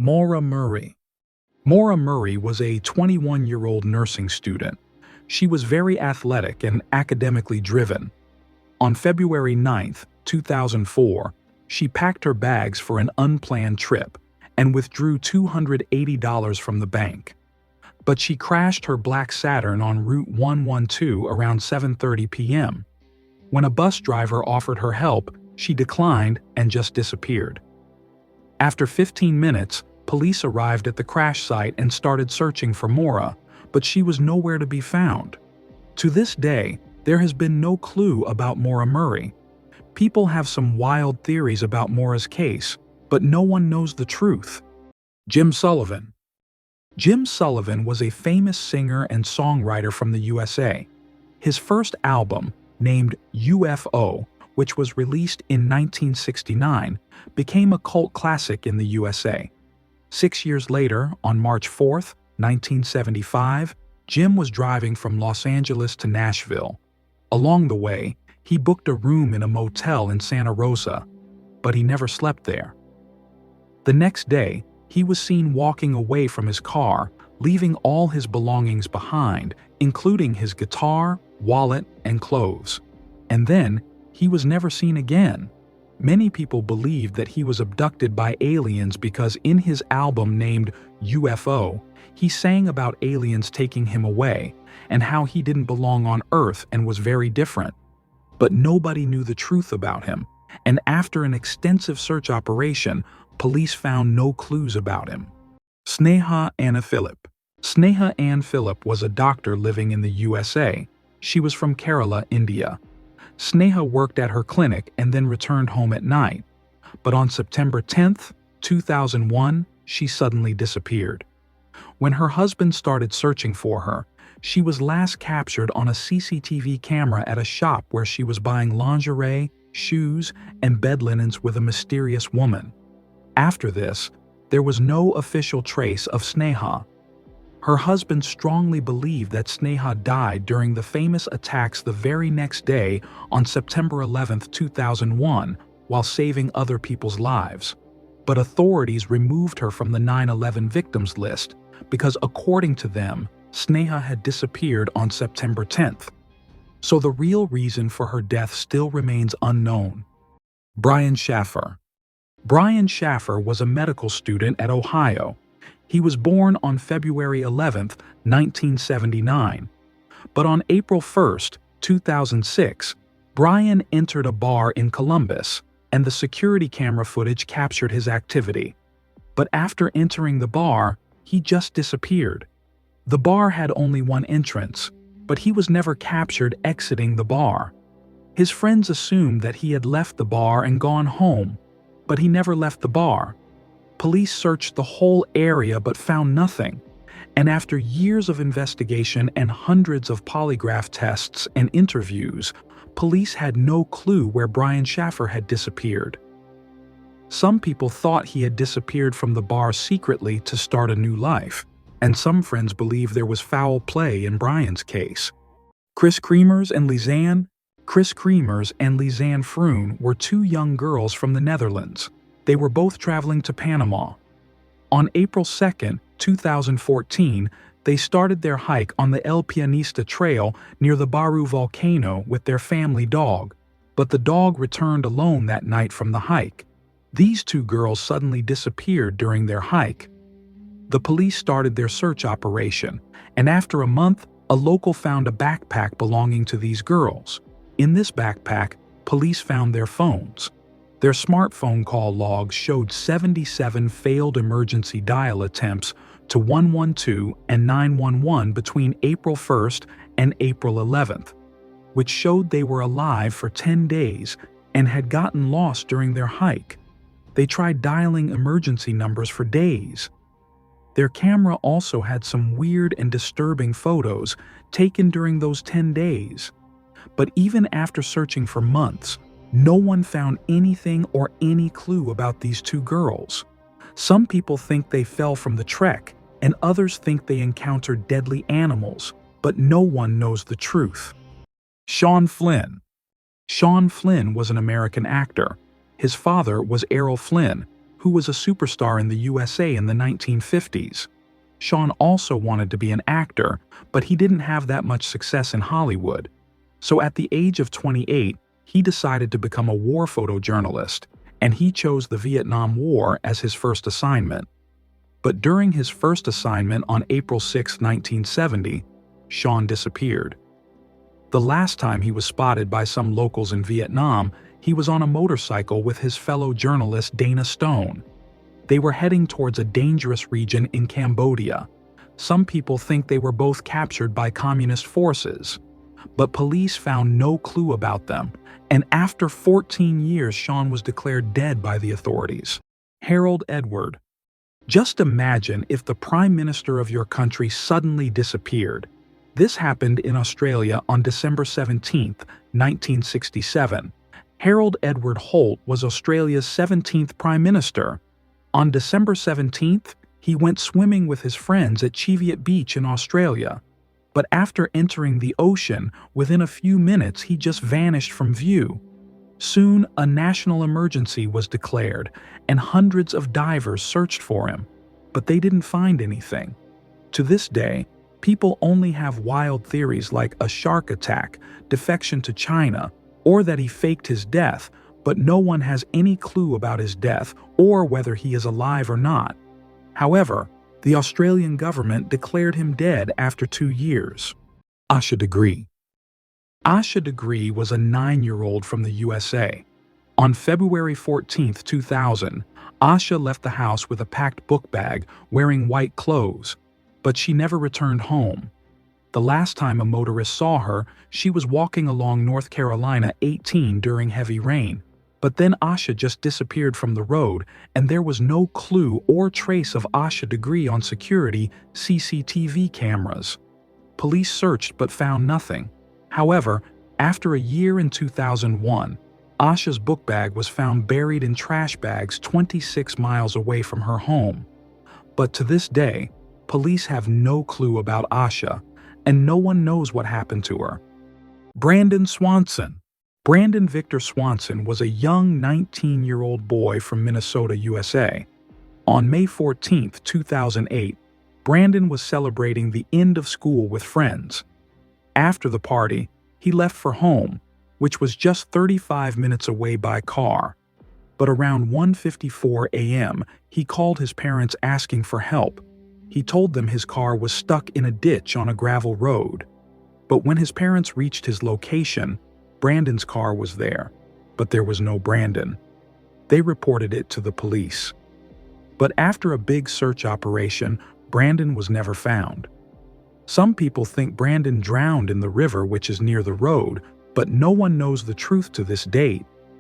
Maura Murray. Maura Murray was a 21-year-old nursing student. She was very athletic and academically driven. On February 9, 2004, she packed her bags for an unplanned trip and withdrew $280 from the bank. But she crashed her black Saturn on Route 112 around 7:30 p.m. When a bus driver offered her help, she declined and just disappeared. After 15 minutes, police arrived at the crash site and started searching for Maura, but she was nowhere to be found. To this day, there has been no clue about Maura Murray. People have some wild theories about Maura's case, but no one knows the truth. Jim Sullivan. Jim Sullivan was a famous singer and songwriter from the USA. His first album, named UFO, which was released in 1969, became a cult classic in the USA. 6 years later, on March 4, 1975, Jim was driving from Los Angeles to Nashville. Along the way, he booked a room in a motel in Santa Rosa, but he never slept there. The next day, he was seen walking away from his car, leaving all his belongings behind, including his guitar, wallet, and clothes. And then, he was never seen again. Many people believed that he was abducted by aliens because in his album named UFO, he sang about aliens taking him away and how he didn't belong on Earth and was very different. But nobody knew the truth about him, and after an extensive search operation, police found no clues about him. Sneha Anna Phillip. Sneha Ann Phillip was a doctor living in the USA. She was from Kerala, India. Sneha worked at her clinic and then returned home at night. But on September 10, 2001, she suddenly disappeared. When her husband started searching for her, she was last captured on a CCTV camera at a shop where she was buying lingerie, shoes, and bed linens with a mysterious woman. After this, there was no official trace of Sneha. Her husband strongly believed that Sneha died during the famous attacks the very next day on September 11, 2001, while saving other people's lives. But authorities removed her from the 9/11 victims list because, according to them, Sneha had disappeared on September 10th. So the real reason for her death still remains unknown. Brian Shaffer. Brian Shaffer was a medical student at Ohio. He was born on February 11, 1979. But on April 1, 2006, Brian entered a bar in Columbus, and the security camera footage captured his activity. But after entering the bar, he just disappeared. The bar had only one entrance, but he was never captured exiting the bar. His friends assumed that he had left the bar and gone home, but he never left the bar. Police searched the whole area but found nothing, and after years of investigation and hundreds of polygraph tests and interviews, police had no clue where Brian Shaffer had disappeared. Some people thought he had disappeared from the bar secretly to start a new life, and some friends believe there was foul play in Brian's case. Kremers and Lisanne. Kremers and Lisanne Froon were two young girls from the Netherlands. They were both traveling to Panama. On April 2, 2014, they started their hike on the El Pianista Trail near the Baru volcano with their family dog, but the dog returned alone that night from the hike. These two girls suddenly disappeared during their hike. The police started their search operation, and after a month, a local found a backpack belonging to these girls. In this backpack, police found their phones. Their smartphone call logs showed 77 failed emergency dial attempts to 112 and 911 between April 1st and April 11th, which showed they were alive for 10 days and had gotten lost during their hike. They tried dialing emergency numbers for days. Their camera also had some weird and disturbing photos taken during those 10 days. But even after searching for months, no one found anything or any clue about these two girls. Some people think they fell from the trek, and others think they encountered deadly animals, but no one knows the truth. Sean Flynn. Sean Flynn was an American actor. His father was Errol Flynn, who was a superstar in the USA in the 1950s. Sean also wanted to be an actor, but he didn't have that much success in Hollywood. So at the age of 28, he decided to become a war photojournalist, and he chose the Vietnam War as his first assignment. But during his first assignment on April 6, 1970, Sean disappeared. The last time he was spotted by some locals in Vietnam, he was on a motorcycle with his fellow journalist Dana Stone. They were heading towards a dangerous region in Cambodia. Some people think they were both captured by communist forces. But police found no clue about them, and after 14 years, Sean was declared dead by the authorities. Harold Edward. Just imagine if the Prime Minister of your country suddenly disappeared. This happened in Australia on December 17, 1967. Harold Edward Holt was Australia's 17th Prime Minister. On December 17th, he went swimming with his friends at Cheviot Beach in Australia. But after entering the ocean, within a few minutes he just vanished from view. Soon, a national emergency was declared, and hundreds of divers searched for him. But they didn't find anything. To this day, people only have wild theories like a shark attack, defection to China, or that he faked his death, but no one has any clue about his death or whether he is alive or not. However, the Australian government declared him dead after 2 years. Asha Degree. Asha Degree was a 9-year-old from the USA. On February 14, 2000, Asha left the house with a packed book bag, wearing white clothes, but she never returned home. The last time a motorist saw her, she was walking along North Carolina 18 during heavy rain. But then Asha just disappeared from the road, and there was no clue or trace of Asha Degree on security CCTV cameras. Police searched but found nothing. However, after a year in 2001, Asha's book bag was found buried in trash bags 26 miles away from her home. But to this day, police have no clue about Asha, and no one knows what happened to her. Brandon Swanson. Brandon Victor Swanson was a young 19-year-old boy from Minnesota, USA. On May 14, 2008, Brandon was celebrating the end of school with friends. After the party, he left for home, which was just 35 minutes away by car. But around 1:54 a.m., he called his parents asking for help. He told them his car was stuck in a ditch on a gravel road. But when his parents reached his location, Brandon's car was there, but there was no Brandon. They reported it to the police. But after a big search operation, Brandon was never found. Some people think Brandon drowned in the river which is near the road, but no one knows the truth to this date.